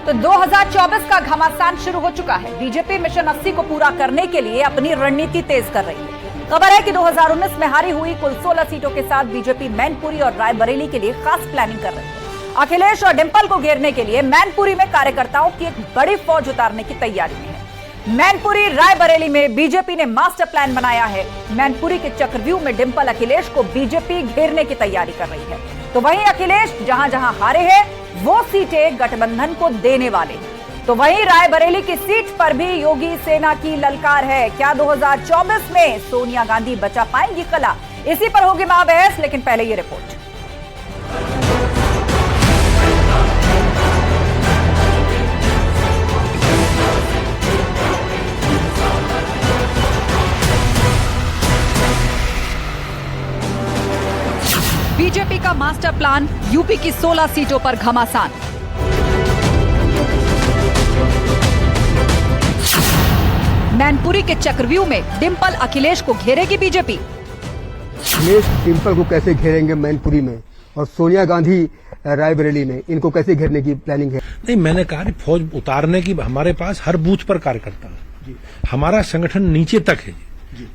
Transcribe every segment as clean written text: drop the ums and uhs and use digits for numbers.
तो 2024 का घमासान शुरू हो चुका है। बीजेपी मिशन 80 को पूरा करने के लिए अपनी रणनीति तेज कर रही है। खबर है कि 2019 में हारी हुई कुल 16 सीटों के साथ बीजेपी मैनपुरी और रायबरेली के लिए खास प्लानिंग कर रही है। अखिलेश और डिंपल को घेरने के लिए मैनपुरी में कार्यकर्ताओं की एक बड़ी फौज उतारने की तैयारी में है। मैनपुरी रायबरेली में बीजेपी ने मास्टर प्लान बनाया है। मैनपुरी के चक्रव्यूह में डिंपल अखिलेश को बीजेपी घेरने की तैयारी कर रही है, तो वहीं अखिलेश जहां जहां हारे हैं वो सीटें गठबंधन को देने वाले हैं। तो वहीं रायबरेली की सीट पर भी योगी सेना की ललकार है। क्या 2024 में सोनिया गांधी बचा पाएंगी किला? इसी पर होगी महाबहस, लेकिन पहले ये रिपोर्ट। बीजेपी का मास्टर प्लान, यूपी की 16 सीटों पर घमासान। मैनपुरी के चक्रव्यूह में डिंपल अखिलेश को घेरेगी बीजेपी। अखिलेश डिंपल को कैसे घेरेंगे मैनपुरी में, और सोनिया गांधी रायबरेली में, इनको कैसे घेरने की प्लानिंग है? नहीं, मैंने कहा फौज उतारने की हमारे पास हर बूथ पर कार्यकर्ता है। हमारा संगठन नीचे तक है,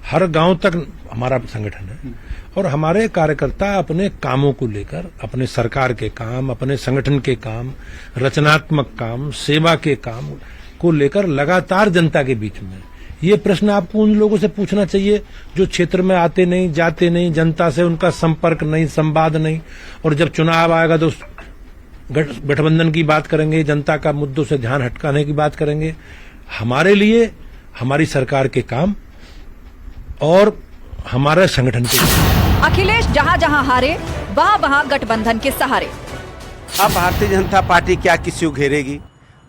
हर गांव तक हमारा संगठन है, और हमारे कार्यकर्ता अपने कामों को लेकर, अपने सरकार के काम, अपने संगठन के काम, रचनात्मक काम, सेवा के काम को लेकर लगातार जनता के बीच में। ये प्रश्न आपको उन लोगों से पूछना चाहिए जो क्षेत्र में आते नहीं, जाते नहीं, जनता से उनका संपर्क नहीं, संवाद नहीं, और जब चुनाव आएगा तो गठबंधन की बात करेंगे, जनता का मुद्दों से ध्यान हटकाने की बात करेंगे। हमारे लिए हमारी सरकार के काम और हमारे संगठन के अखिलेश जहां जहां हारे वहां वहां गठबंधन के सहारे। अब भारतीय जनता पार्टी क्या किसी को घेरेगी?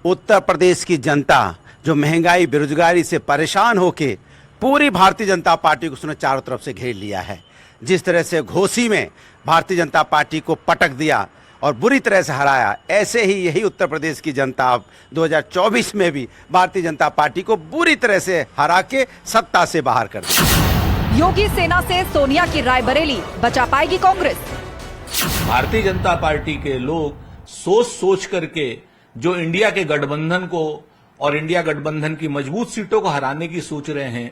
उत्तर प्रदेश की जनता जो महंगाई, बेरोजगारी से परेशान होके पूरी भारतीय जनता पार्टी को उसने चारों तरफ से घेर लिया है। जिस तरह से घोसी में भारतीय जनता पार्टी को पटक दिया और बुरी तरह से हराया, ऐसे ही यही उत्तर प्रदेश की जनता अब 2024 में भी भारतीय जनता पार्टी को बुरी तरह से हरा के सत्ता से बाहर कर दिया। योगी सेना से सोनिया की रायबरेली बचा पाएगी कांग्रेस? भारतीय जनता पार्टी के लोग सोच सोच करके जो इंडिया के गठबंधन को और इंडिया गठबंधन की मजबूत सीटों को हराने की सोच रहे हैं,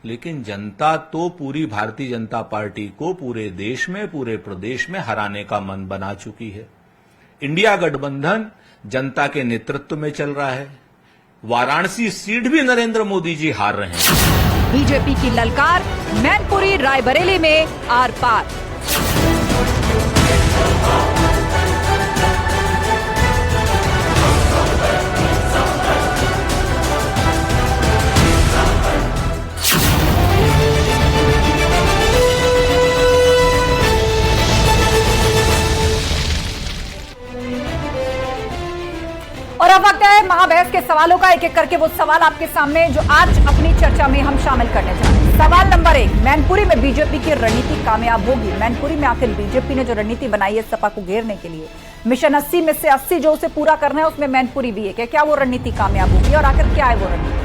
लेकिन जनता तो पूरी भारतीय जनता पार्टी को पूरे देश में, पूरे प्रदेश में हराने का मन बना चुकी है। इंडिया गठबंधन जनता के नेतृत्व में चल रहा है। वाराणसी सीट भी नरेंद्र मोदी जी हार रहे हैं। बीजेपी की ललकार, मैनपुरी रायबरेली में आर पार। और अब वक्त है महाबहस के सवालों का। एक एक करके वो सवाल आपके सामने जो आज अपनी चर्चा में हम शामिल करने जा रहे हैं। सवाल नंबर 1, मैनपुरी में बीजेपी की रणनीति कामयाब होगी? मैनपुरी में आखिर बीजेपी ने जो रणनीति बनाई है सपा को घेरने के लिए, मिशन 80 में से 80 जो उसे पूरा करना है उसमें मैनपुरी भी है। क्या वो रणनीति कामयाब होगी और आखिर क्या है वो रणनीति?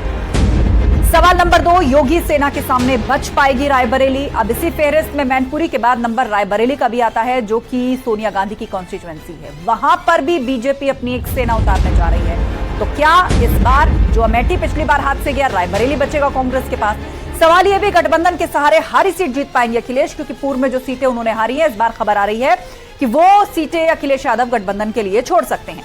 सवाल नंबर 2, योगी सेना के सामने बच पाएगी रायबरेली? अब इसी फेहरिस्त में मैनपुरी के बाद नंबर रायबरेली का भी आता है, जो कि सोनिया गांधी की कॉन्स्टिट्यूएंसी है। वहां पर भी बीजेपी अपनी एक सेना उतारने जा रही है। तो क्या इस बार जो अमेठी पिछली बार हाथ से गया, रायबरेली बचेगा कांग्रेस के पास? सवाल यह भी, गठबंधन के सहारे हारी सीट जीत पाएंगे अखिलेश? क्योंकि पूर्व में जो सीटें उन्होंने हारी हैं, इस बार खबर आ रही है कि वो सीटें अखिलेश यादव गठबंधन के लिए छोड़ सकते हैं।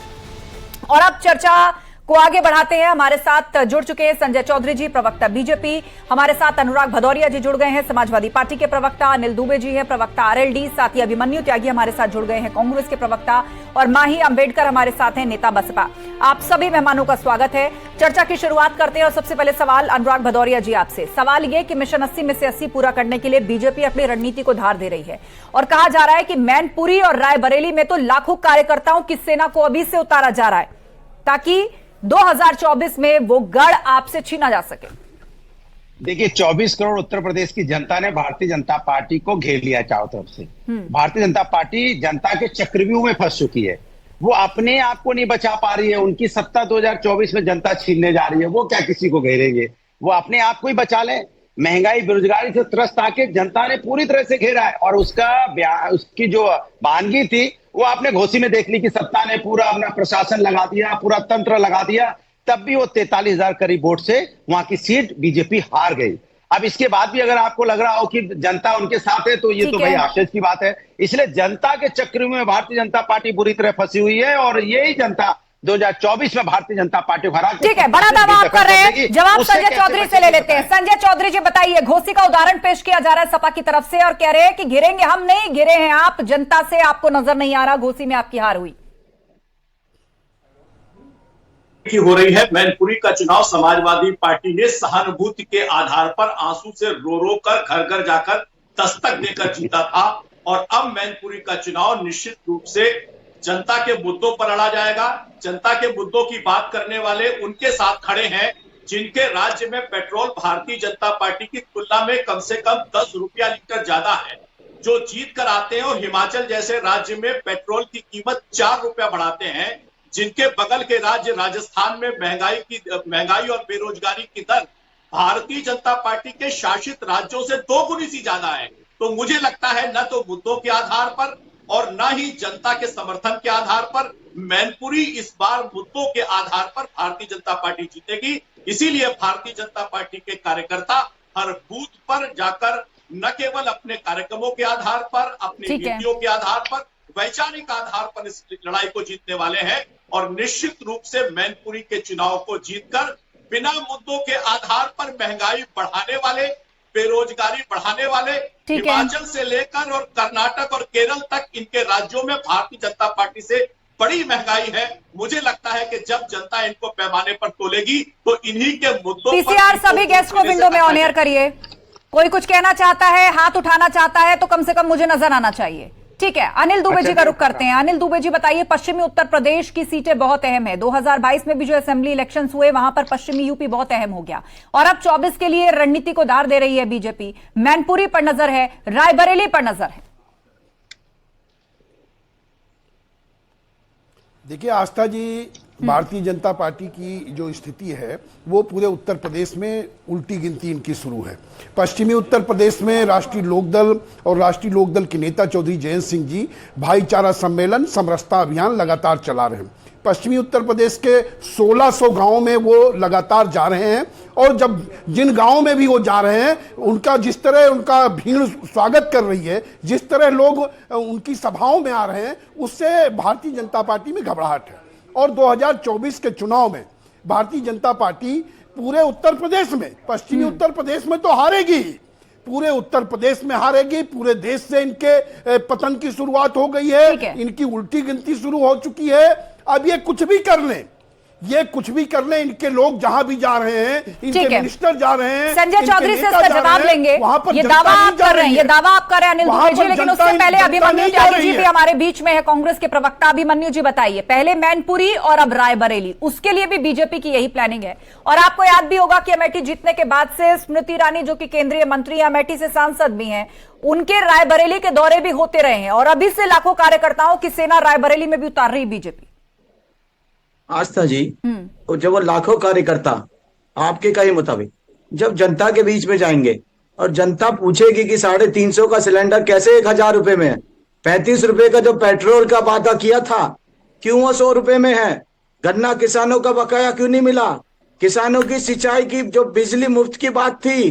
और अब चर्चा को आगे बढ़ाते हैं। हमारे साथ जुड़ चुके हैं संजय चौधरी जी, प्रवक्ता बीजेपी। हमारे साथ अनुराग भदौरिया जी जुड़ गए हैं, समाजवादी पार्टी के प्रवक्ता। अनिल दुबे जी हैं, प्रवक्ता आरएलडी। साथ ही अभिमन्यु त्यागी हमारे साथ जुड़ गए हैं, कांग्रेस के प्रवक्ता। और माही अंबेडकर हमारे साथ हैं, नेता बसपा। आप सभी मेहमानों का स्वागत है। चर्चा की शुरुआत करते हैं और सबसे पहले सवाल अनुराग भदौरिया जी आपसे। सवाल यह कि मिशन 80 में से 80 पूरा करने के लिए बीजेपी अपनी रणनीति को धार दे रही है, और कहा जा रहा है कि मैनपुरी और रायबरेली में तो लाखों कार्यकर्ताओं की सेना को अभी से उतारा जा रहा है, ताकि 2024 में वो गढ़ आपसे छीना जा सके। देखिए, 24 करोड़ उत्तर प्रदेश की जनता ने भारतीय जनता पार्टी को घेर लिया चारों तरफ से। भारतीय जनता पार्टी जनता के चक्रव्यूह में फंस चुकी है। वो अपने आप को नहीं बचा पा रही है। उनकी सत्ता 2024 में जनता छीनने जा रही है। वो क्या किसी को घेरेंगे? वो अपने आप को ही बचा ले। महंगाई, बेरोजगारी से त्रस्त आके जनता ने पूरी तरह से घेरा है, और उसकी जो वानगी थी वो आपने घोसी में देख ली कि सत्ता ने पूरा अपना प्रशासन लगा दिया, पूरा तंत्र लगा दिया, तब भी वो 43,000 करीब वोट से वहां की सीट बीजेपी हार गई। अब इसके बाद भी अगर आपको लग रहा हो कि जनता उनके साथ है तो ये तो भाई आश्चर्य की बात है। इसलिए जनता के चक्र में भारतीय जनता पार्टी बुरी तरह फंसी हुई है और यही जनता 2024 में भारतीय जनता पार्टी को हरा के, ठीक है, बड़ा दावा आप कर रहे हैं। जवाब संजय चौधरी से ले लेते हैं। संजय चौधरी जी बताइए, घोसी का उदाहरण पेश किया जा रहा है सपा की तरफ से और कह रहे हैं कि घिरेंगे हम, नहीं घिरे हैं आप, जनता से आपको नजर नहीं आ रहा, घोसी में आपकी हार हुई की हो रही है। मैनपुरी का चुनाव समाजवादी पार्टी ने सहानुभूति के आधार पर आंसू से रो रो कर घर घर जाकर दस्तक देकर जीता था और अब मैनपुरी का चुनाव निश्चित रूप से जनता के मुद्दों पर लड़ा जाएगा। जनता के मुद्दों की बात करने वाले उनके साथ खड़े हैं जिनके राज्य में पेट्रोल भारतीय जनता पार्टी की तुलना में कम से कम 10 रुपया लीटर ज्यादा है, जो जीत कर आते हैं और हिमाचल जैसे राज्य में पेट्रोल की कीमत 4 रुपया बढ़ाते हैं, जिनके बगल के राज्य राजस्थान में महंगाई और बेरोजगारी की दर भारतीय जनता पार्टी के शासित राज्यों से 2 गुनी सी ज्यादा है। तो मुझे लगता है न तो मुद्दों के आधार पर और न ही जनता के समर्थन के आधार पर मैनपुरी इस बार मुद्दों के आधार पर भारतीय जनता पार्टी जीतेगी। इसीलिए भारतीय जनता पार्टी के कार्यकर्ता हर बूथ पर जाकर न केवल अपने कार्यक्रमों के आधार पर, अपनी नीतियों के आधार पर, वैचारिक आधार पर इस लड़ाई को जीतने वाले हैं और निश्चित रूप से मैनपुरी के चुनाव को जीतकर बिना मुद्दों के आधार पर महंगाई बढ़ाने वाले, बेरोजगारी बढ़ाने वाले, हिमाचल से लेकर और कर्नाटक और केरल तक इनके राज्यों में भारतीय जनता पार्टी से बड़ी महंगाई है। मुझे लगता है कि जब जनता इनको पैमाने पर तोलेगी तो इन्हीं के मुद्दों पर पीसीआर सभी गेस्ट को विंडो में ऑन एयर करिए। कोई कुछ कहना चाहता है, हाथ उठाना चाहता है तो कम से कम मुझे नजर आना चाहिए। ठीक है, अनिल दुबे जी का रुख करते हैं। अनिल दुबे जी बताइए, पश्चिमी उत्तर प्रदेश की सीटें बहुत अहम है। 2022 में भी जो असेंबली इलेक्शंस हुए वहां पर पश्चिमी यूपी बहुत अहम हो गया और अब 24 के लिए रणनीति को दार दे रही है बीजेपी। मैनपुरी पर नजर है, रायबरेली पर नजर है। देखिए आस्था जी, भारतीय जनता पार्टी की जो स्थिति है वो पूरे उत्तर प्रदेश में उल्टी गिनती इनकी शुरू है। पश्चिमी उत्तर प्रदेश में राष्ट्रीय लोकदल और राष्ट्रीय लोकदल के नेता चौधरी जयंत सिंह जी भाईचारा सम्मेलन, समरसता अभियान लगातार चला रहे हैं। पश्चिमी उत्तर प्रदेश के 1600 गांवों में वो लगातार जा रहे हैं और जब जिन गांवों में भी वो जा रहे हैं उनका जिस तरह उनका भीड़ स्वागत कर रही है, जिस तरह लोग उनकी सभाओं में आ रहे हैं, उससे भारतीय जनता पार्टी में घबराहट है। और 2024 के चुनाव में भारतीय जनता पार्टी पूरे उत्तर प्रदेश में, पश्चिमी उत्तर प्रदेश में तो हारेगी, पूरे उत्तर प्रदेश में हारेगी। पूरे देश से इनके पतन की शुरुआत हो गई है, इनकी उल्टी गिनती शुरू हो चुकी है। अब ये कुछ भी कर लें, इनके लोग जहां भी जा रहे हैं, इनके मिनिस्टर जा रहे हैं, संजय चौधरी से इसका जवाब लेंगे। ये दावा आप कर रहे हैं, ये दावा आप कर रहे हैं अनिल दुबे जी, लेकिन उससे पहले अभिमन्यु त्यागी जी भी हमारे बीच में है, कांग्रेस के प्रवक्ता। अभिमन्यु जी बताइए, पहले मैनपुरी और अब रायबरेली, उसके लिए भी बीजेपी की यही प्लानिंग है। और आपको याद भी होगा कि अमेठी जीतने के बाद से स्मृति ईरानी जो कि केंद्रीय मंत्री, अमेठी से सांसद भी हैं, उनके रायबरेली के दौरे भी होते रहे हैं और अभी से लाखों कार्यकर्ताओं की सेना रायबरेली में भी उतार रही बीजेपी। आस्था जी, तो जब वो लाखों कार्यकर्ता आपके कहे मुताबिक जब जनता के बीच में जाएंगे और जनता पूछेगी कि 350 का सिलेंडर कैसे 1000 रुपए में है, 35 रुपए का जो पेट्रोल का वादा किया था क्यों वो 100 रुपए में है, गन्ना किसानों का बकाया क्यों नहीं मिला, किसानों की सिंचाई की जो बिजली मुफ्त की बात थी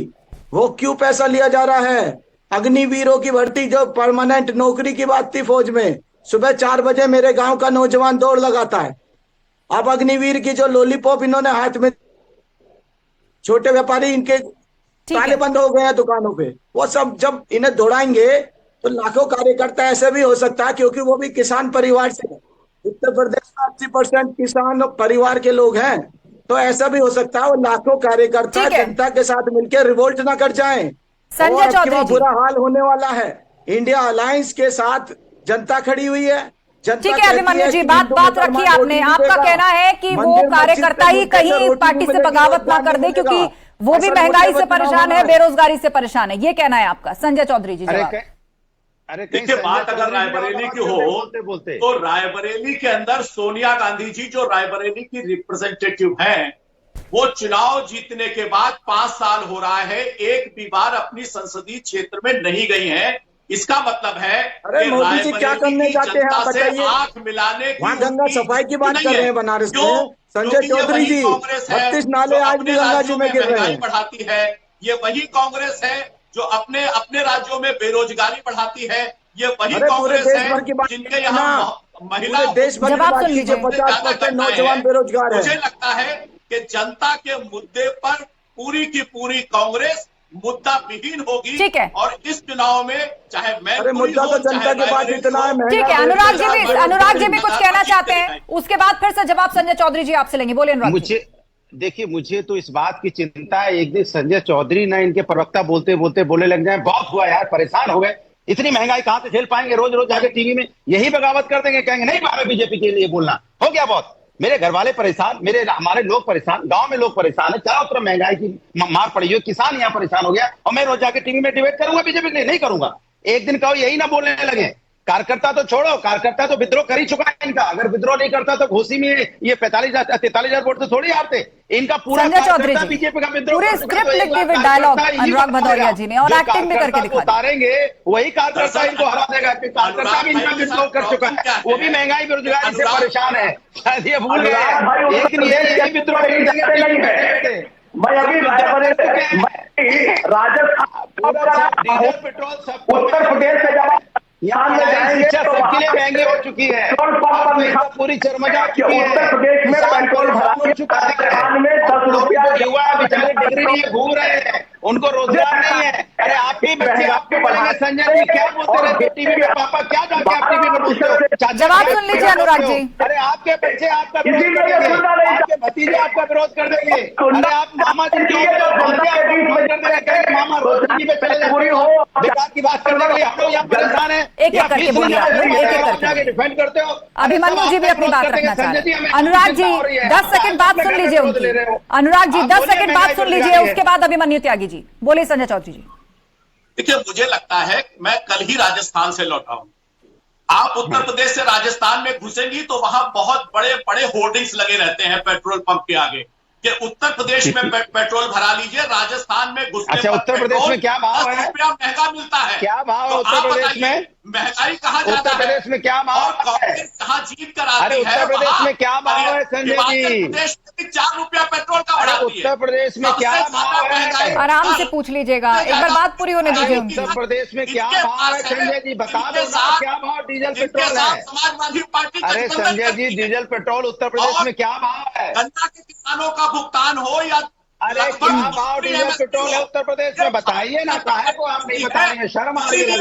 वो क्यों पैसा लिया जा रहा है, अग्निवीरों की भर्ती जो परमानेंट नौकरी की बात थी फौज में, सुबह 4 बजे मेरे गांव का नौजवान दौड़ लगाता है। अब अग्निवीर की जो लॉलीपॉप इन्होंने हाथ में, छोटे व्यापारी इनके ताले बंद हो गए हैं दुकानों पे, वो सब जब इन्हें दौड़ाएंगे तो लाखों कार्यकर्ता ऐसे भी हो सकता है, क्योंकि वो भी किसान परिवार से, उत्तर प्रदेश का 80% किसान परिवार के लोग हैं, तो ऐसा भी हो सकता है वो लाखों कार्यकर्ता जनता के साथ मिलकर रिवोल्ट ना कर जाएं। संजय चौधरी, बुरा हाल होने वाला है। इंडिया अलायंस के साथ जनता खड़ी हुई है। ठीक है अभिमन्यु जी, बात रखी आपने। आपका कहना है कि वो कार्यकर्ता ही कहीं पार्टी से बगावत ना कर दे, क्योंकि वो भी महंगाई से परेशान है, बेरोजगारी से परेशान है, ये कहना है आपका। संजय चौधरी जी, देखिए, बात अगर रायबरेली की हो तो रायबरेली के अंदर सोनिया गांधी जी जो रायबरेली की रिप्रेजेंटेटिव हैं, वो चुनाव जीतने के बाद 5 साल हो रहा है, एक भी बार अपनी संसदीय क्षेत्र में नहीं गई हैं। इसका मतलब है अरे कि मोदी जी क्या रायबरेली करने की जाते हैं, आप जनता से बताइए। आंख मिलाने की वहाँ गंगा उनकी सफाई की बात नहीं कर रहे है। हैं बनारस क्यों? में संजय क्योंकि ये चौधरी वही जी, कांग्रेस है 32 जो नाले आज भी अपने गंगा जी राज्यों में में गिर रहे महंगाई हैं। बढ़ाती है। ये वही कांग्रेस है जो अपने अपने राज्यों में बेरोजगारी बढ़ाती है। ये वही अरे पूरे कांग्रेस देश है भर की बात जिनके कीजिए यहाँ ना, महिला पूरे देश भर की जवाब बात सुन कीजिए। लीजिए। 50% घटनाएं नौजवान हैं। बेरोजगार मुझे है। लगता है कि जनता के मुद्दे पर पूरी की पूरी कांग्रेस मुद्दा विहीन होगी। ठीक है। और इस चुनाव में चाहे अरे मैनपुरी मुद्दा हो तो जनता चाहे के पास रायबरेली इतना है, हो, महंगा ठीक है, अनुराग जी भी कुछ कहना चाहते हैं, उसके बाद फिर से जवाब संजय चौधरी जी आपसे लेंगे। बोले अनुराग जी। मुझे तो इस बात की चिंता है, एक दिन संजय चौधरी ना इनके प्रवक्ता बोलते बोलते बोले लग जाए बहुत हुआ यार, परेशान हो गए, इतनी महंगाई कहां से झेल पाएंगे, रोज रोज जाके टीवी में यही बगावत कर देंगे, कहेंगे नहीं हमें बीजेपी के लिए बोलना हो गया बहुत, मेरे घर वाले परेशान, हमारे लोग परेशान, गांव में लोग परेशान है, चारों तरफ महंगाई की मार पड़ी हुई, किसान यहाँ परेशान हो गया और मैं रोज जाके टीवी में डिबेट करूंगा बीजेपी के लिए, नहीं करूंगा। एक दिन कहो यही ना बोलने लगे। कार्यकर्ता तो छोड़ो, कार्यकर्ता तो विद्रोह कर ही चुका है इनका, अगर विद्रोह नहीं करता तो घोसी में ये 43,000 वोट तो थोड़ी हारते। इनका पूरा संजय चौधरी जी बीजेपी का विद्रोह पूरे कर चुका है, स्क्रिप्ट तो एक लिखते हुए लाख डायलॉग कार्यकर्ता अनुराग इन्हीं को भदौरिया जी ने और जो एक्टिंग में करके कार्यकर्ता को दिखा दिया। उतारेंगे वही कार्यकर्ता इनको हरा देगा, क्योंकि कार्यकर्ता भी इनका विद्रोह कर चुका है, वो भी महंगाई बेरोजगारी से परेशान है, शायद ये भूल गए, लेकिन यही विद्रोह नहीं है। मैं अभी डीजल पेट्रोल सब उत्तर प्रदेश से जब यहाँ शिक्षा सबके लिए महंगी हो चुकी है, पूरी चरमरा चुकी है, उत्तर प्रदेश में पेट्रोल हो चुका है, में 10 रुपया युवा बेचारे डिग्री लिए घूम रहे हैं, उनको रोजगार नहीं है। अरे आपके बच्चे आपको बोलेंगे संजय जी क्या बोलते रहते टीवी में, पापा क्या जाके आप टीवी में बोलते हो, जवाब सुन लीजिए अनुराग जी। अरे आपके बच्चे आपका विरोध कर देंगे, आपके भतीजे आपका विरोध कर देंगे, अरे आप मामा जी कहेंगे मामा रोज टीवी में चले जाओ, बेकार की बात करने के लिए हम लोग यहाँ परेशान है। एक एक करके बोलिए आप लोग, एक एक करके। डिफेंड करते हो। अभिमन्यु जी भी अपनी बात रखना चाह रहे हैं। अनुराग जी 10 सेकंड बात सुन लीजिए उनकी। अनुराग जी 10 सेकंड बात सुन लीजिए, उसके बाद अभिमन्यु त्यागी जी बोले। संजय चौधरी जी देखिए, मुझे लगता है मैं कल ही राजस्थान से लौटा हूं। आप उत्तर प्रदेश से राजस्थान में घुसेंगी तो वहां बहुत बड़े बड़े होर्डिंग्स लगे रहते हैं पेट्रोल पंप के आगे कि उत्तर प्रदेश में पेट्रोल भरा लीजिए, राजस्थान में घुसने अच्छा, पर उत्तर प्रदेश में क्या भाव है? 10 रुपया महंगा मिलता है। क्या भाव है तो उत्तर आप प्रदेश बताइए, में? महंगाई कहाँ जाता है? उत्तर प्रदेश में क्या भाव और कांग्रेस कहाँ जीत कर आती अरे है? उत्तर प्रदेश वहाँ में क्या भाव है संजय जी? हिमाचल प्रदेश में भी 4 रुपया पेट्रोल का अरे बढ़ाती है। उत्तर प्रदेश में क्या सबसे ज्यादा भाव महंगाई है? आराम से पूछ लीजिएगा, एक बार बात पूरी होने दीजिए उनकी। उत्तर प्रदेश में क्या भाव है संजय जी, बता दो ना क्या भाव डीजल पेट्रोल है? समाजवादी पार्टी अरे संजय जी डीजल पेट्रोल उत्तर प्रदेश में क्या भाव है? गन्ना के किसानों का भुगतान हो या अरे क्या भाव डीजल पेट्रोल है उत्तर प्रदेश में, बताइए ना, काहे को आप नहीं बता रहे हैं? शर्म आ रही है,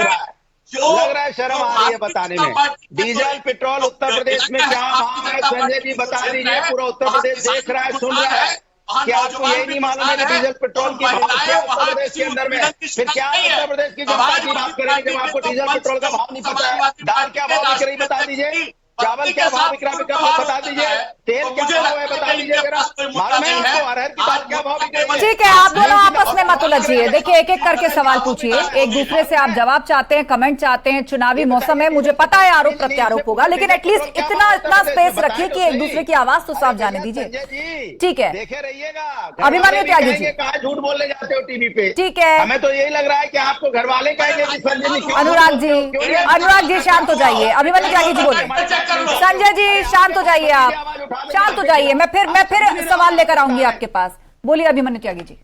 लग रहा है शर्म आ रही है बताने में। डीजल पेट्रोल उत्तर प्रदेश में क्या भाव है संजय जी बता दीजिए, पूरा उत्तर प्रदेश देख रहा है, सुन रहा है। क्या आपको यही नहीं मालूम है कि डीजल पेट्रोल की भाव क्या है उत्तर प्रदेश के अंदर में? फिर क्या उत्तर प्रदेश की जनता की बात करेंगे जब आपको डीजल पेट्रोल का भाव नहीं पता है? दाल क्या भाव बिक रही बता दीजिए, चावल क्या भाव बिक रहा बता दीजिए, तेल क्या भाव है बता दीजिए जरा, मालूम है आपको? अरहर की बात क्या भाव बिक रही है? ठीक है, आप दोनों आपस में मत उलझिए। देखिए एक एक करके सवाल पूछिए, एक दूसरे से आप जवाब चाहते हैं, कमेंट चाहते हैं, चुनावी मौसम है, मुझे पता है आरोप प्रत्यारोप होगा, लेकिन एटलीस्ट इतना स्पेस रखिए कि एक दूसरे की आवाज तो साफ जाने दीजिए। ठीक है, देखे रहिएगा, अभिमन्यु त्यागी जी कहाँ झूठ बोलने जाते हो टीवी पे? ठीक है, हमें तो यही लग रहा है कि आपको घर वाले कहेंगे कि संजय जी अनुराग जी शांत हो जाइए। अभिमन्यु त्यागी जी बोले। संजय जी शांत हो जाइए, आप शांत हो जाइए, मैं फिर सवाल लेकर आऊंगी आपके पास। बोलिए अभिमन्यु त्यागी जी।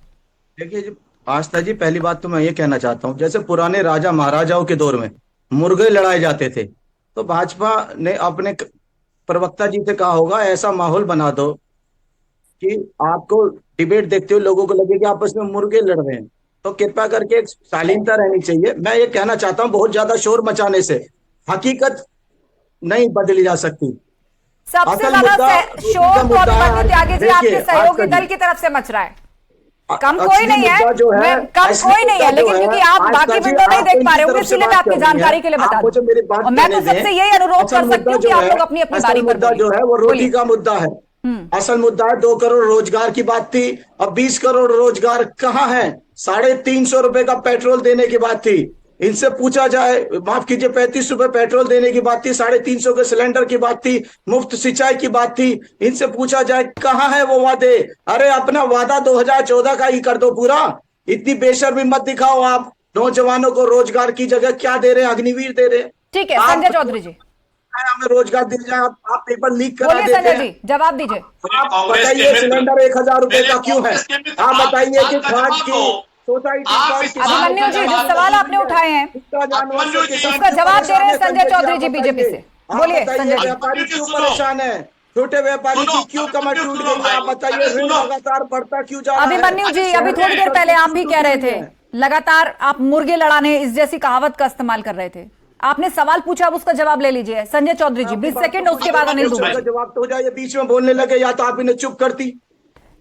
देखिए जी आस्था जी, पहली बात तो मैं ये कहना चाहता हूँ, जैसे पुराने राजा महाराजाओं के दौर में मुर्गे लड़ाए जाते थे, तो भाजपा ने अपने प्रवक्ता जी से कहा होगा ऐसा माहौल बना दो कि आपको डिबेट देखते हुए लोगों को लगे कि आपस में मुर्गे लड़ रहे हैं, तो कृपया करके एक शालीनता रहनी चाहिए। मैं ये कहना चाहता हूँ, बहुत ज्यादा शोर मचाने से हकीकत नहीं बदली जा सकती। सबसे ज्यादा शोर तो अभिमन्यु त्यागी जी आपके सहयोगी दल की तरफ से मच रहा है। कम कोई नहीं है, कम कोई नहीं है, लेकिन क्योंकि आप बाकी विंडो नहीं देख पा रहे होंगे, इसलिए मैं आपकी जानकारी के लिए बता दूं। और मैं तो सबसे यही अनुरोध कर सकती हूँ कि आप लोग अपनी अपनी बारी पर मुद्दा जो है वो रोटी का मुद्दा है। असल मुद्दा है 2 करोड़ रोजगार की बात थी, अब 20 करोड़ रोजगार कहाँ है? 350 रुपए का पेट्रोल देने की बात थी, इनसे पूछा जाए, माफ कीजिए 35 रुपए पेट्रोल देने की बात थी, 350 के सिलेंडर की बात थी, मुफ्त सिंचाई की बात थी, इनसे पूछा जाए कहाँ है वो वादे? अरे अपना वादा 2014 का ही कर दो पूरा, इतनी बेशर्मी मत दिखाओ आप। नौजवानों को रोजगार की जगह क्या दे रहे हैं? अग्निवीर दे रहे हैं। ठीक है आप संजय चौधरी जी, हमें रोजगार दिया जाए, आप पेपर लीक करा बोलिए देते संजय हैं। जी, जवाब दीजिए। आप कांग्रेस के बताइए मित्र, सिलेंडर 1000 रुपए का क्यों है? कांग्रेस के मित्र, आप बताइए कि आपका खाद जवाब की दो। सोसाइटी आप इस अभिमन्यु जी, जो सवाल आपने उठाए हैं अभिमन्यु जी, उसका जवाब दे रहे हैं संजय चौधरी जी बीजेपी से। बोलिए संजय जी। व्यापारी क्यों सुनो। परेशान है? छोटे व्यापारी सुनो, की क्यों कमर अभिमन्यु टूट सुनो गई है? आप भाई, बताइए, अरे ऋण सुनो। लगातार बढ़ता क्यों जा रहा है? अभिमन्यु जी, अभी थोड़ी देर पहले आप भी कह रहे थे लगातार आप मुर्गे लड़ाने इस जैसी कहावत का इस्तेमाल कर रहे थे। आपने सवाल पूछा, अब उसका जवाब ले लीजिए संजय चौधरी जी, 20 सेकंड, उसके बाद अनिल दुबे। जवाब तो हो जाए, बीच में बोलने लगे, या तो आप इन्हें चुप करती।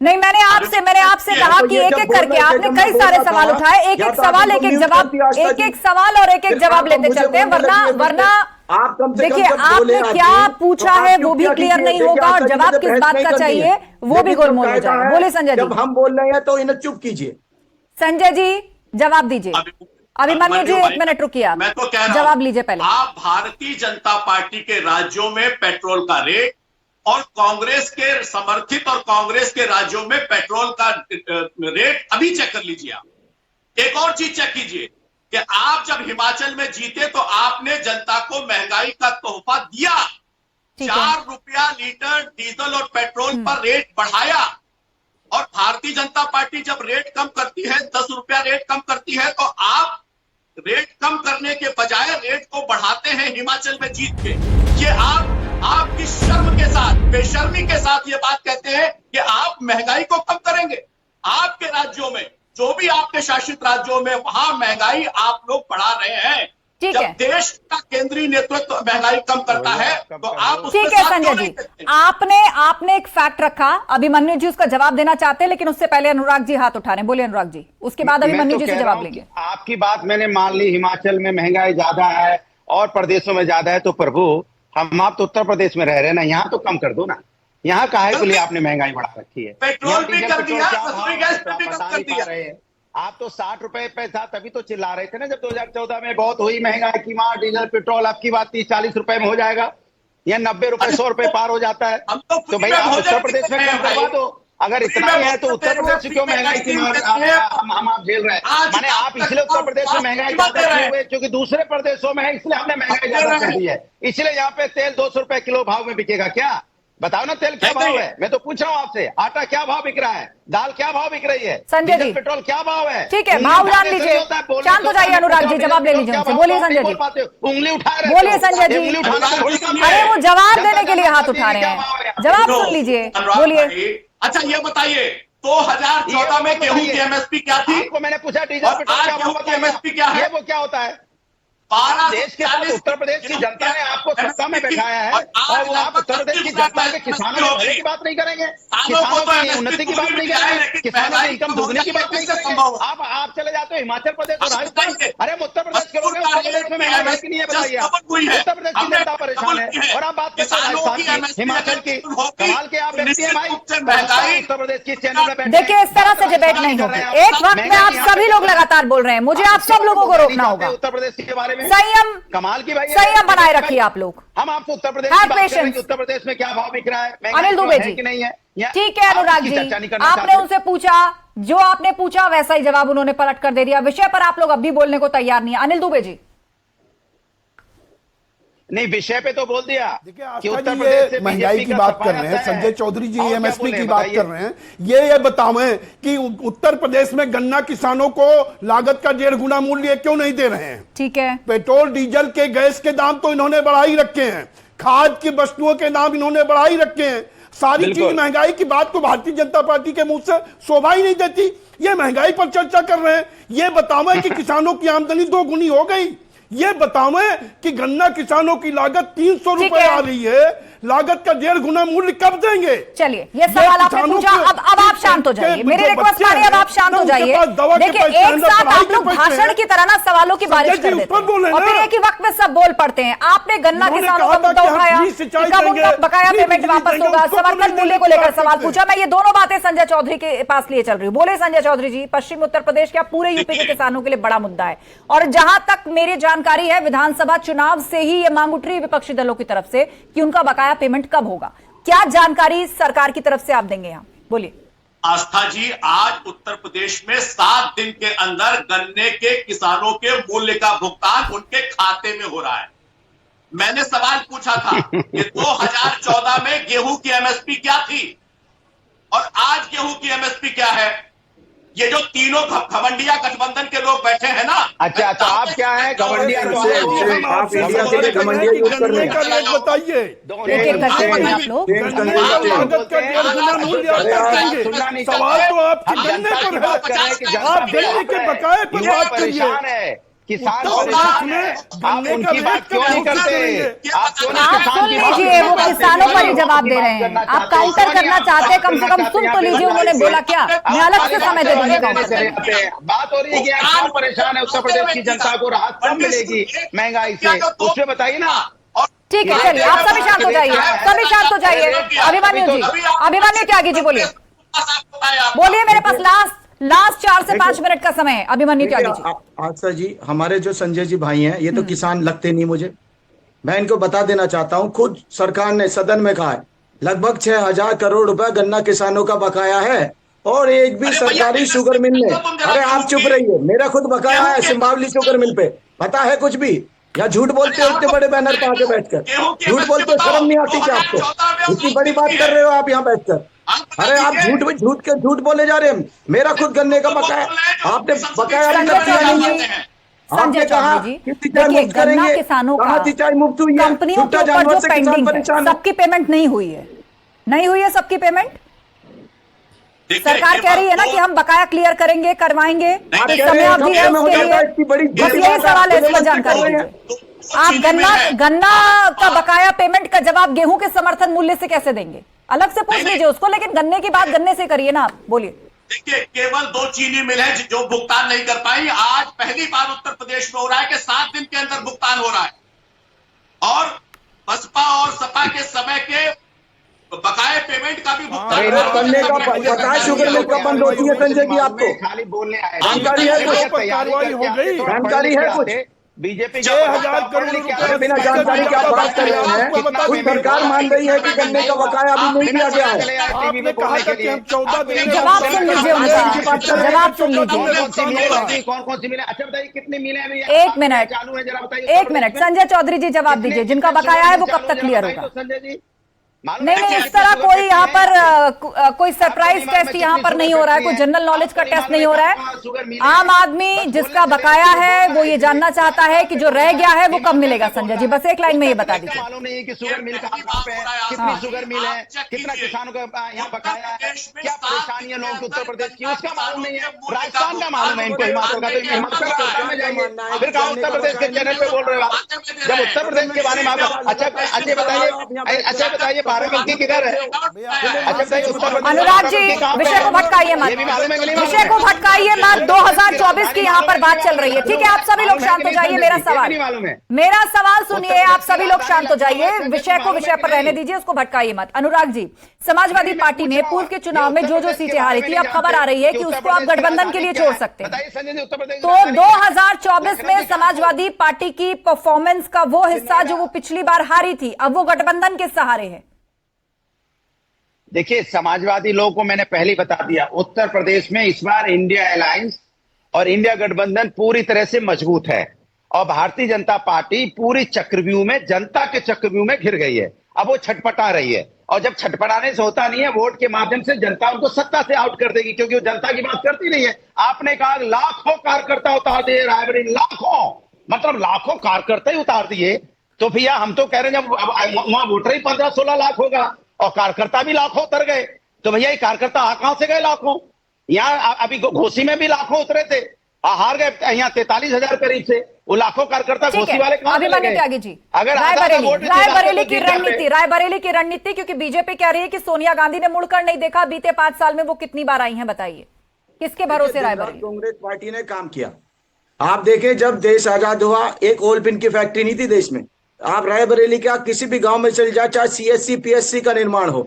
नहीं, मैंने आपसे कहा कि एक एक करके आपने कई सारे सवाल उठाए, एक एक सवाल, एक एक जवाब, एक एक सवाल और एक एक जवाब लेते चलते हैं, वरना आप कम से कम देखिए जब बोले आपने आदमी, क्या पूछा तो आप है क्यों वो भी क्या क्लियर कीजिए? नहीं देखिए, होगा और आज तक जवाब मुझे किस बहस बात नहीं का करनी चाहिए है। वो भी लेकिन गोलमोल हो कायदा जाएगा। है, बोलिए संजय जी। जब हम बोल रहे हैं तो इन्हें चुप कीजिए। संजय जी जवाब दीजिए। अभिमन्यु जी, एक मिनट रुकिए आप, मैं तो कह रहा जवाब हूं, लीजिए पहले। आप भारतीय जनता पार्टी के राज्यों में पेट्रोल का रेट और कांग्रेस के समर्थित और कांग्रेस के राज्यों में पेट्रोल का रेट अभी चेक कर लीजिए। आप एक और चीज चेक कीजिए कि आप जब हिमाचल में जीते तो आपने जनता को महंगाई का तोहफा दिया। ठीक है। 4 रुपया लीटर डीजल और पेट्रोल पर रेट बढ़ाया। और भारतीय जनता पार्टी जब रेट कम करती है, 10 रुपया रेट कम करती है, तो आप रेट कम करने के बजाय रेट को बढ़ाते हैं हिमाचल में जीत के। ये आपकी शर्म के साथ, बेशर्मी के साथ ये बात कहते हैं कि आप महंगाई को कम करेंगे। आपके राज्यों में, जो भी आपके शासित राज्यों में, वहां महंगाई आप लोग बढ़ा रहे हैं। ठीक जब है। देश का केंद्रीय नेतृत्व महंगाई कम करता है तो आप उसके ठीक है साथ संजय क्यों जी, नहीं करते? आपने एक फैक्ट रखा, अभिमन्यु जी उसका जवाब देना चाहते हैं, लेकिन उससे पहले अनुराग जी हाथ उठा रहे हैं। बोलिए अनुराग जी, उसके बाद अभिमन्यु जी से जवाब लेंगे। आपकी बात मैंने मान ली, हिमाचल में महंगाई ज्यादा है और प्रदेशों में ज्यादा है, तो प्रभु आप तो उत्तर प्रदेश में रह रहे हैं ना, यहाँ तो कम कर दो ना। यहाँ काहे के लिए आपने महंगाई बढ़ा रखी है? पेट्रोल भी डीजल कर पेट्रोल दिया, क्या रसोई भाव गैस है, पे भी बता कम कर नहीं पा दिया। रहे हैं। आप तो 60 रुपए पे था, तभी तो चिल्ला रहे थे ना जब 2014 में बहुत हुई महंगाई की मार, डीजल पेट्रोल आपकी बात 30-40 रुपए में हो जाएगा, या 90 रुपए 100 रुपए पार हो जाता है। हम तो तो भैया आप उत्तर प्रदेश में कम करवा दो। अगर इतना ही है तो उत्तर प्रदेश से क्यों महंगाई की मार हम आप झेल रहे हैं? माने आप इसलिए उत्तर प्रदेश में महंगाई ज्यादा क्यों हुई? क्योंकि दूसरे प्रदेशों में है, इसलिए हमने महंगाई ज्यादा कर दी है। इसलिए यहाँ पे तेल 200 रुपए किलो भाव में बिकेगा क्या? बताओ ना, तेल क्या भाव है? मैं तो पूछ रहा हूँ आपसे, आटा क्या भाव बिक रहा है, दाल क्या भाव बिक रही है, संजय जी, पेट्रोल क्या भाव है? ठीक है, भाव जान लीजिए, शांत हो जाइए अनुराग जी, जवाब ले लीजिए उनसे। बोलिए संजय जी, उंगली उठा रहे, बोलिए संजय जी। अरे वो जवाब देने के लिए हाथ उठा रहे हैं, जवाब सुन लीजिए, बोलिए। अच्छा ये बताइए, 2014 में गेहूं की एमएसपी क्या थी? आपको मैंने पूछा डीजल और पेट्रोल आज क्या गेहूं भाव की एमएसपी क्या है? ये वो क्या होता है? 12 देश के साथ उत्तर प्रदेश की जनता ने आपको सत्ता में बैठाया है और वो आप उत्तर प्रदेश की जनता के किसानों के भले की बात नहीं करेंगे, किसानों की उन्नति की बात नहीं करेंगे, किसानों की इनकम दुगने की बात नहीं करेंगे। आप चले जाते हो हिमाचल प्रदेश और राजस्थान, अरे उत्तर प्रदेश के लोग उत्तर प्रदेश में महंगाई की नहीं है, बताइए आप। उत्तर प्रदेश की जनता परेशान है और आप बात करते हैं राजस्थान की, हिमाचल की। कमाल के आप व्यक्ति हैं भाई, उत्तर प्रदेश की चैनल में बैठे। देखिए इस तरह से डिबेट नहीं होगी, एक वक्त में आप सभी लोग लगातार बोल रहे हैं, मुझे आप सब लोगों को रोकना होगा। उत्तर प्रदेश के बारे में संयम, कमाल की भाई, संयम बनाए रखिए आप लोग। हम आपको उत्तर प्रदेश Have की बात कर रहे हैं patience। कि उत्तर प्रदेश में क्या भाव बिक रहा है, अनिल दुबे जी, कि नहीं है। ठीक है अनुराग जी, आपने उनसे पूछा, जो आपने पूछा वैसा ही जवाब उन्होंने पलट कर दे दिया। विषय पर आप लोग अब भी बोलने को तैयार नहीं है। अनिल दुबे जी, नहीं विषय पे तो बोल दिया। देखिए कि आस्था उत्तर जी, प्रदेश ये से महंगाई बीजेपी की का बात कर सफाया रहे हैं, तय है। संजय चौधरी जी और क्या एमएसपी बोले की बात बताइए। कर रहे हैं। ये बतावें कि उत्तर प्रदेश में गन्ना किसानों को लागत का 1.5 गुना मूल्य क्यों नहीं दे रहे हैं? ठीक है, पेट्रोल डीजल के गैस के दाम तो इन्होंने बढ़ा ही रखे हैं, खाद की वस्तुओं के दाम इन्होंने बढ़ा ही रखे हैं। सारी चीज महंगाई की बात को भारतीय जनता पार्टी के मुंह से शोभा ही नहीं देती। ये महंगाई पर चर्चा कर रहे हैं। ये बतावें कि किसानों की आमदनी 2 गुनी हो गई। ये बतावें कि गन्ना किसानों की लागत 300 रुपए आ रही है, लागत का 1.5 गुना मूल्य कब देंगे? चलिए ये सवाल आपने पूछा, अब आप शांत हो जाइए। मेरी रिक्वेस्ट मानिए, अब आप शांत हो जाइए। देखिए एक साथ आप लोग भाषण की तरह ना सवालों की बारिश कर देते हैं और फिर एक ही वक्त में सब बोल पड़ते हैं। आपने गन्ना किसानों का मुद्दा उठाया, कब उनका बकाया पेमेंट वापस होगा, समर्थन मूल्य को लेकर सवाल पूछा। मैं ये दोनों बातें संजय चौधरी के पास लिए चल रही हूँ। बोले संजय चौधरी जी, पश्चिमी उत्तर प्रदेश क्या पूरे यूपी के किसानों के लिए बड़ा मुद्दा है और जहां तक मेरी जानकारी है विधानसभा चुनाव से ही ये मांग उठ रही है विपक्षी दलों की तरफ से कि उनका बकाया पेमेंट कब होगा। क्या जानकारी सरकार की तरफ से आप देंगे? यहां बोलिए। आस्था जी, आज उत्तर प्रदेश में 7 दिन के अंदर गन्ने के किसानों के मूल्य का भुगतान उनके खाते में हो रहा है। मैंने सवाल पूछा था कि 2014 में गेहूं की एमएसपी क्या थी और आज गेहूं की एमएसपी क्या है। ये जो तीनों घमंडिया गठबंधन के लोग बैठे हैं ना। अच्छा, तो आप क्या है घमंडिया? आप इंडिया के लिए घमंडिया यूज कर रहे हैं, बताइए। एक-एक करके बोलिए आप लोग। लागत का 1.5 गुना मूल्य आप करेंगे। सवाल तो आपके गन्ने पर है, आप गन्ने के बकाये पर बात करिए। किसान परेशान है, आप उनकी बात क्यों नहीं करते? आप सुन लीजिए, वो किसानों पर ही जवाब दे रहे हैं। आप काउंटर करना चाहते हैं, कम से कम सुन तो लीजिए उन्होंने बोला क्या। मैं अलग से समय दे दूंगी काउंटर। बात हो रही है कि आप परेशान है, उत्तर प्रदेश की जनता को राहत कब मिलेगी महंगाई से, उसमें बताइए ना। ठीक है, चलिए आप सभी शांत हो जाइए, सभी शांत हो जाइए। अभिमन्यु जी, अभिमन्यु त्यागी जी बोलिए, बोलिए। मेरे पास लास्ट 4 से 5 मिनट का समय है। अभिमन्यु त्यागी जी। आस्था जी, हमारे जो संजय जी भाई हैं, ये तो किसान लगते नहीं मुझे। मैं इनको बता देना चाहता हूं, खुद सरकार ने सदन में कहा है लगभग 6,000 करोड़ रुपए गन्ना किसानों का बकाया है और एक भी सरकारी शुगर मिल में। अरे आप चुप रहिए, मेरा खुद बकाया है सिंबावली शुगर मिल पे, पता है कुछ भी? या झूठ बोलते हो इतने बड़े बैनर पे आके बैठकर? झूठ बोलते हो, शर्म नहीं आती क्या आपको? इतनी बड़ी बात कर रहे हो आप यहाँ बैठकर। अरे आप झूठ बोले जा रहे हैं। मेरा खुद गन्ने का बकाया, आपने बकाया संजय चौधरी जी, देखिए गन्ना किसानों का कंपनियों के ऊपर जो पेंडिंग है, सबकी पेमेंट नहीं हुई है, नहीं हुई है सबकी पेमेंट। सरकार कह रही है ना कि हम बकाया क्लियर करेंगे, करवाएंगे, समय अवधि है उसके लिए। बस यही सवाल है, इसका जानकारी दीजिए। आप गन्ना का बकाया पेमेंट का जवाब गेहूं के समर्थन मूल्य से कैसे देंगे? अलग से पूछ लीजिए उसको, लेकिन गन्ने की बात गन्ने से करिए ना आप, बोलिए। देखिए, केवल 2 चीनी मिल है जो भुगतान नहीं कर पाई। आज पहली बार उत्तर प्रदेश में हो रहा है कि 7 दिन के अंदर भुगतान हो रहा है और बसपा और सपा के समय के बकाये पेमेंट का भी भुगतान। गन्ने का बकाया शुगर मिल कब बंद होती है संजय जी? आपको खाली बोलने आए, जानकारी है कुछ? कार्रवाई हो गई, जानकारी है कुछ? बीजेपी 6,000 करोड़ रुपए बिना जानकारी की आप बात कर रहे हैं। कुछ सरकार मान रही है कि गन्ने का बकाया अभी नहीं दिया गया है। आपने कहा था कि हम 14 दिन जवाब सुन लीजिए उनका, जवाब सुन लीजिए। कौन सी मिले? अच्छा बताइए कितनी मिले अभी? 1 मिनट चालू है, जरा बताइए। 1 मिनट, संजय चौधरी जी जवाब दीजिए। जिनका बकाया है वो कब तक क्लियर होगा? संजय जी नहीं, इस तरह कोई यहाँ पर कोई सरप्राइज टेस्ट यहाँ पर नहीं हो रहा है, कोई जनरल नॉलेज का टेस्ट नहीं हो रहा है। आम आदमी जिसका बकाया है वो ये जानना चाहता है कि जो रह गया है वो कब मिलेगा। संजय जी बस एक लाइन में ये बता दीजिए। मालूम नहीं है कि शुगर मिल कहाँ पे है, कितनी शुगर मिल है, कितना किसानों का यहाँ बकाया है, क्या परेशानी है लोगों को उत्तर प्रदेश की, उसका मालूम नहीं है। राजस्थान का मालूम है इनको, हिमाचल का। तो हिमाचल में जाइए, फिर कहा उत्तर प्रदेश के चैनल पे बोल रहे हो आप। जब उत्तर प्रदेश के बारे में आप अच्छा बताइए बाराबंकी किधर है? अनुराग जी विषय को भटकाइए मत, विषय को भटकाइए मत। 2024 की यहाँ पर बात चल रही है, ठीक है? आप सभी लोग शांत हो जाइए। मेरा सवाल सुनिए, आप सभी लोग शांत हो जाइए। विषय को विषय पर रहने दीजिए, उसको भटकाइए मत। अनुराग जी, समाजवादी पार्टी ने पूर्व के चुनाव में जो सीटें हारी थी, अब खबर आ रही है कि उसको आप गठबंधन के लिए छोड़ सकते हैं। तो 2024 में समाजवादी पार्टी की परफॉर्मेंस का वो हिस्सा जो वो पिछली बार हारी थी, अब वो गठबंधन के सहारे है। देखिए, समाजवादी लोगों को मैंने पहले ही बता दिया, उत्तर प्रदेश में इस बार इंडिया अलायंस और इंडिया गठबंधन पूरी तरह से मजबूत है और भारतीय जनता पार्टी पूरी चक्रव्यूह में, जनता के चक्रव्यूह में घिर गई है। अब वो छटपटा रही है और जब छटपटाने से होता नहीं है, वोट के माध्यम से जनता उनको सत्ता से आउट कर देगी, क्योंकि वो जनता की बात करती नहीं है। आपने कहा लाखों कार्यकर्ता उतार दिए रायबरेली, लाखों, मतलब लाखों कार्यकर्ता ही उतार दिए। तो भैया हम तो कह रहे हैं जब वहां वोटर ही 15-16 लाख होगा और कार्यकर्ता भी लाखों उतर गए, तो भैया ये कार्यकर्ता कहां से गए लाखों? यहाँ अभी घोसी में भी लाखों उतरे थे, हार गए यहाँ 43,000 करीब से। वो लाखों कार्यकर्ता घोसी वाले कहां से गए? त्यागी जी, अगर रायबरेली की रणनीति, क्योंकि बीजेपी कह रही है कि सोनिया गांधी ने मुड़कर नहीं देखा बीते 5 साल में, वो कितनी बार आई हैं बताइए, किसके भरोसे रायबरेली? कांग्रेस पार्टी ने काम किया। आप देखें, जब देश आजाद हुआ, एक ओल पिन की फैक्ट्री नहीं थी देश में। आप रायबरेली का किसी भी गांव में चल जाए, चाहे CSC PSC का निर्माण हो,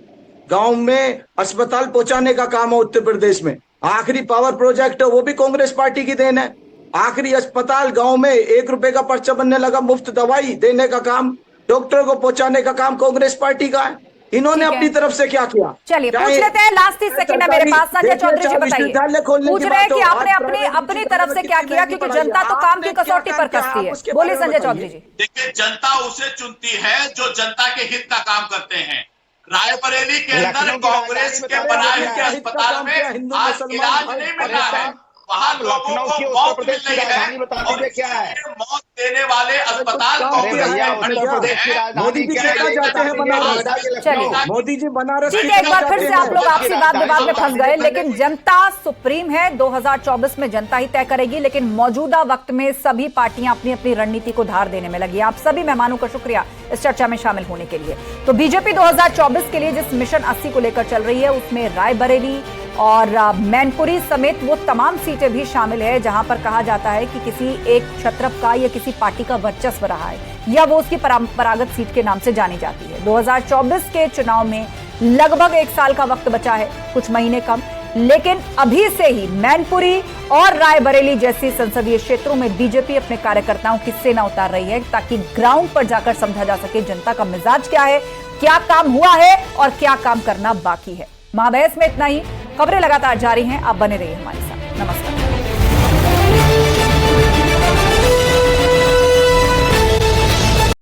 गांव में अस्पताल पहुंचाने का काम हो उत्तर प्रदेश में, आखिरी पावर प्रोजेक्ट हो वो भी कांग्रेस पार्टी की देन है। आखिरी अस्पताल गांव में 1 रुपए का पर्चा बनने लगा, मुफ्त दवाई देने का काम, डॉक्टर को पहुंचाने का काम कांग्रेस पार्टी का है। इन्होंने ठीक है। अपनी तरफ से क्या किया? चलिए पूछ चाहे- लेते हैं, लास्ट 30 सेकंड है मेरे पास। संजय चौधरी जी विश्वविद्यालय बताइए, खोलने पूछ की रहे हैं बात कि हो, आपने आज अपनी प्राइवेट अपनी तरफ से की क्या कितनी किया, महंगी क्योंकि पढ़ाई जनता है। तो काम आपने की क्या कसौटी पर किया? कसती आप है। उसके बोलिए बारे में संजय बताइए। चौधरी जी। देखिए, जनता उसे चुनती है जो जनता के हित का काम करते हैं। रायबरेली के अंदर लखनऊ की कांग्रेस राजधानी के बता बनाए दीजिए, हुए क्या अस्पताल काम में किया? हिंदू आज मुसलमान इलाज भाई, नहीं अरे मिल रहा है। साहब, वहां आप लोगों लखनऊ की को उत्तर मौत प्रदेश मिल की रही है राजधानी बता और दीजिए क्या है? इसलिए मौत देने वाले अस्पताल काम अरे किया कांग्रेस है भैया, के आपने फंड उत्तर क्या? प्रदेश की है। राजधानी मोदी जी क्या कहना है? चाहते हैं बनारस। चलिए मोदी जी बनारस ठीक की है, एक कहना बार फिर चाहते से हैं। आप लोग आपसी बात विवाद में फंस गए, लेकिन पहले- जनता सुप्रीम है। 2024 में जनता ही तय करेगी, लेकिन मौजूदा वक्त में सभी पार्टियां अपनी अपनी रणनीति को धार देने में लगी। आप सभी मेहमानों का शुक्रिया इस चर्चा में शामिल होने के लिए। तो बीजेपी 2024 के लिए जिस मिशन 80 को लेकर चल रही है, उसमें रायबरेली और मैनपुरी समेत वो तमाम सीटें भी शामिल है जहां पर कहा जाता है कि किसी एक क्षत्रप का या किसी पार्टी का वर्चस्व रहा है, या वो उसकी परंपरागत सीट के नाम से जानी जाती है। 2024 के चुनाव में लगभग 1 साल का वक्त बचा है, कुछ महीने कम, लेकिन अभी से ही मैनपुरी और रायबरेली जैसी संसदीय क्षेत्रों में बीजेपी अपने कार्यकर्ताओं की सेना उतार रही है, ताकि ग्राउंड पर जाकर समझा जा सके जनता का मिजाज क्या है, क्या काम हुआ है और क्या काम करना बाकी है। महाबहस में इतना ही। खबरें लगातार जारी हैं, आप बने रहिए हमारे साथ। नमस्कार।